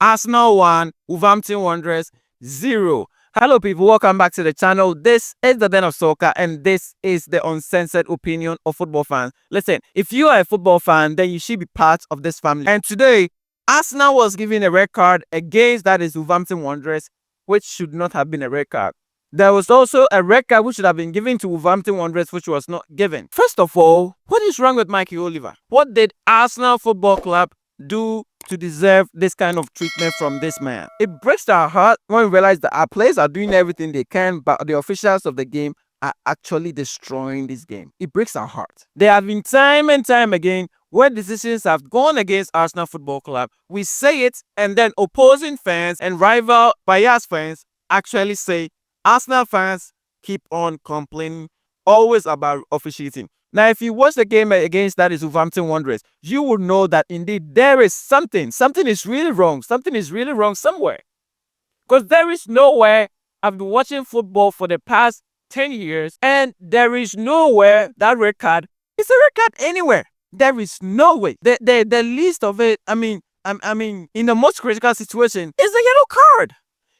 Arsenal 1, Wolverhampton Wanderers 0. Hello people, welcome back to the channel. This is the Den of Soccer and this is the uncensored opinion of football fans. Listen, if you are a football fan, then you should be part of this family. And today, Arsenal was given a red card against that is Wolverhampton Wanderers, which should not have been a red card. There was also a red card which should have been given to Wolverhampton Wanderers, which was not given. First of all, what is wrong with Mikel? What did Arsenal Football Club do to deserve this kind of treatment from this man? It breaks our heart when we realize that our players are doing everything they can, but the officials of the game are actually destroying this game. It breaks our heart. There have been time and time again where decisions have gone against Arsenal Football Club. We say it, and then opposing fans and rival bias fans actually say Arsenal fans keep on complaining always about officiating. Now, if you watch the game against that is Wolverhampton Wanderers, you will know that indeed there is something. Something is really wrong. Something is really wrong somewhere. Because there is nowhere, I've been watching football for the past 10 years, and there is nowhere that red card is a red card anywhere. There is no way. The least of it, I mean, in the most critical situation, is a yellow card.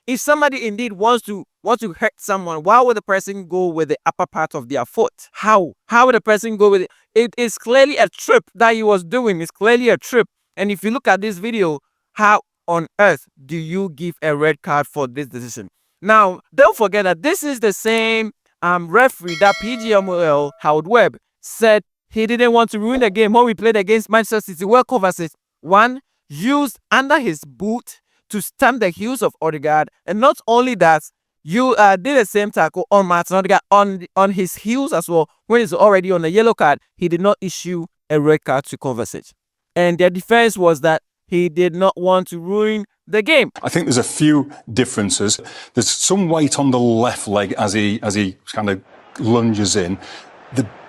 If somebody indeed wants to hurt someone, why would the person go with the upper part of their foot? How would the person go with it? It is clearly a trip that he was doing. It's clearly a trip. And if you look at this video, how on earth do you give a red card for this decision? Now, don't forget that this is the same referee that PGMOL, Howard Webb, said he didn't want to ruin the game when we played against Manchester City. Well, Kovacic, one, used under his boot to stamp the heels of Odegaard, and not only that, you did the same tackle on Martin Odegaard on his heels as well. When he's already on a yellow card, he did not issue a red card to Kovacic, and their defense was that he did not want to ruin the game. I think there's a few differences. There's some weight on the left leg as he kind of lunges in.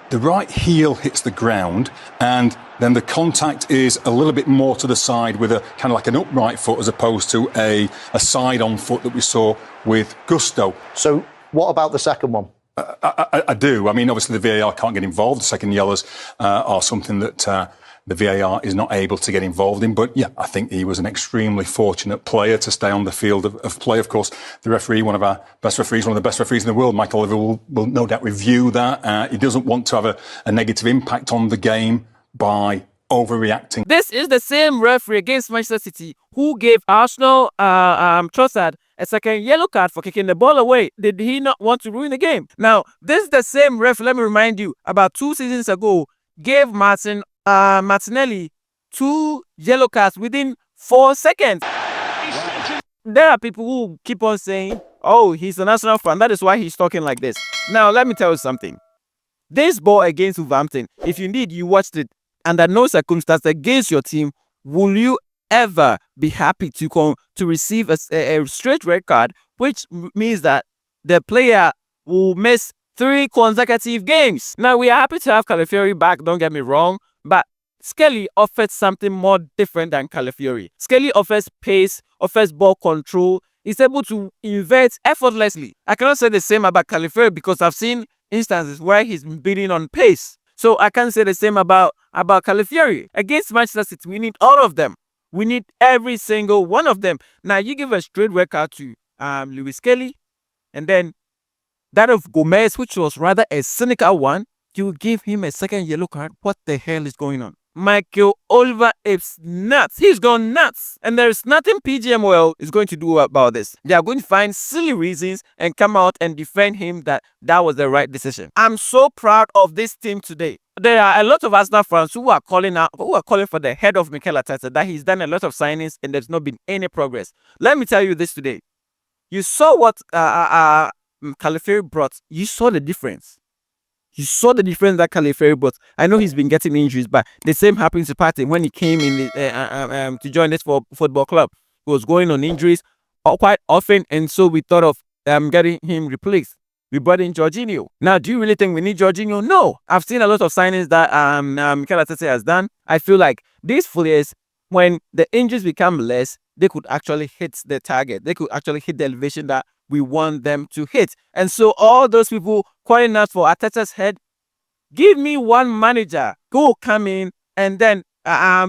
The right heel hits the ground, and then the contact is a little bit more to the side with a kind of like an upright foot as opposed to a side-on foot that we saw with Gusto. So what about the second one? I do. I mean, obviously the VAR can't get involved. The second yellows are something that the VAR is not able to get involved in. But yeah, I think he was an extremely fortunate player to stay on the field of play. Of course, the referee, one of our best referees, one of the best referees in the world, Mikel, will no doubt review that. He doesn't want to have a negative impact on the game by overreacting. This is the same referee against Manchester City who gave Arsenal Trossard a second yellow card for kicking the ball away. Did he not want to ruin the game? Now, this is the same referee, let me remind you, about 2 seasons ago, gave Martinelli 2 yellow cards within 4 seconds. There are people who keep on saying, oh, he's a national fan, that is why he's talking like this. Now, let me tell you something. This ball against Wolverhampton, if indeed you watched it under no circumstance against your team, will you ever be happy to receive a straight red card, which means that the player will miss 3 consecutive games? Now, we are happy to have Calafiori back, don't get me wrong, but Skelly offers something more different than Calafiori. Skelly offers pace, offers ball control. He's able to invert effortlessly. I cannot say the same about Calafiori because I've seen instances where he's been beating on pace. So I can't say the same about Calafiori. Against Manchester City, we need all of them. We need every single one of them. Now, you give a straight red card to Lewis Skelly, and then that of Gomez, which was rather a cynical one, you give him a second yellow card. What the hell is going on? Mikel is nuts. He's gone nuts. And there's nothing PGMOL is going to do about this. They are going to find silly reasons and come out and defend him that was the right decision. I'm so proud of this team today. There are a lot of Arsenal fans who are calling for the head of Mikel Arteta, that he's done a lot of signings and there's not been any progress. Let me tell you this today. You saw what Calafiori brought. You saw the difference. You saw the difference that Calafiori brought. I know he's been getting injuries, but the same happened to Partey when he came in to join this football club. He was going on injuries quite often, and so we thought of getting him replaced. We brought in Jorginho. Now, do you really think we need Jorginho? No. I've seen a lot of signings that Mikel Arteta has done. I feel like these players, when the injuries become less, they could actually hit the target. They could actually hit the elevation that we want them to hit. And so all those people calling out for Arteta's head, give me one manager who will come in and then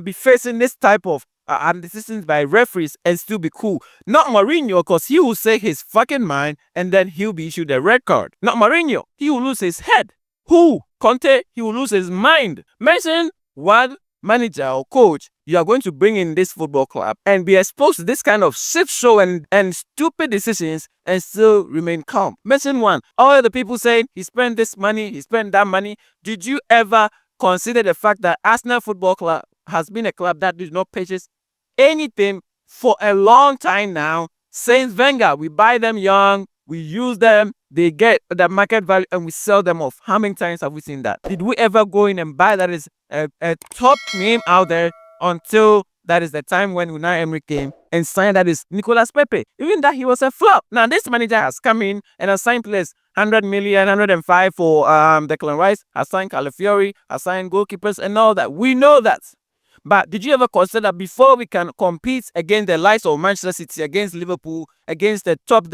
be facing this type of and decisions by referees and still be cool. Not Mourinho, because he will say his fucking mind and then he'll be issued a red card. Not Mourinho. He will lose his head. Who? Conte, he will lose his mind. Mention one manager or coach you are going to bring in this football club and be exposed to this kind of shit show and stupid decisions and still remain calm. Mention one. All the people saying he spent this money, he spent that money. Did you ever consider the fact that Arsenal Football Club has been a club that does not purchase anything for a long time now? Since Wenger, we buy them young, we use them, they get the market value and we sell them off. How many times have we seen that? Did we ever go in and buy that is a top name out there until that is the time when Unai Emery came and signed that is Nicolas Pepe? Even that he was a flop. Now this manager has come in and has signed players 100 million, 105 for Declan Rice, has signed Calafiori, has signed goalkeepers and all that. We know that. But did you ever consider that before we can compete against the likes of Manchester City, against Liverpool, against the top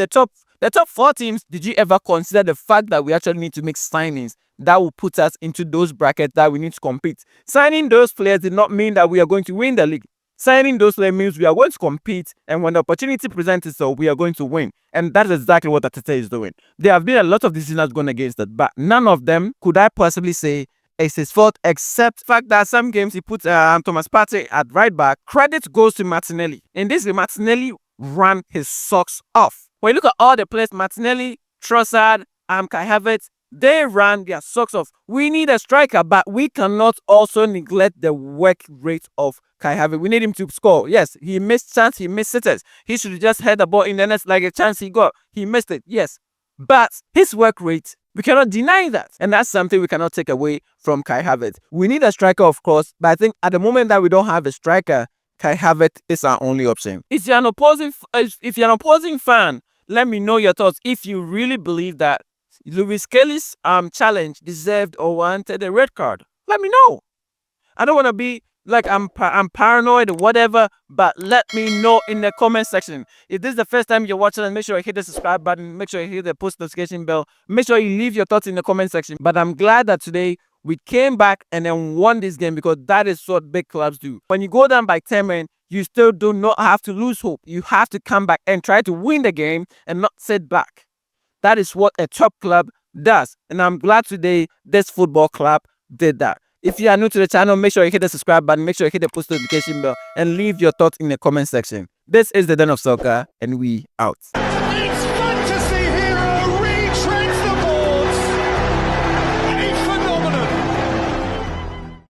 4 teams, did you ever consider the fact that we actually need to make signings that will put us into those brackets that we need to compete? Signing those players did not mean that we are going to win the league. Signing those players means we are going to compete, and when the opportunity presents itself, we are going to win. And that is exactly what Arteta is doing. There have been a lot of decisions going against it, but none of them could I possibly say it's his fault, except the fact that some games he put Thomas Partey at right back. Credit goes to Martinelli. In this game, Martinelli ran his socks off. When you look at all the players, Martinelli, Trossard, Kai Havertz, they ran their socks off. We need a striker, but we cannot also neglect the work rate of Kai Havertz. We need him to score. Yes, he missed chance, he missed sitters. He should have just had the ball in the net like a chance he got. He missed it, yes. But his work rate, we cannot deny that. And that's something we cannot take away from Kai Havertz. We need a striker, of course, but I think at the moment that we don't have a striker, Kai Havertz is our only option. If you're an opposing fan, let me know your thoughts. If you really believe that Lewis Skelly's challenge deserved or wanted a red card, let me know. I don't want to be like I'm paranoid or whatever, but let me know in the comment section. If this is the first time you're watching, make sure you hit the subscribe button, make sure you hit the post notification bell, make sure you leave your thoughts in the comment section. But I'm glad that today we came back and then won this game, because that is what big clubs do. When you go down by 10 men, you still do not have to lose hope. You have to come back and try to win the game and not sit back. That is what a top club does. And I'm glad today this football club did that. If you are new to the channel, make sure you hit the subscribe button, make sure you hit the post notification bell, and leave your thoughts in the comment section. This is the Den of Soccer, and we out.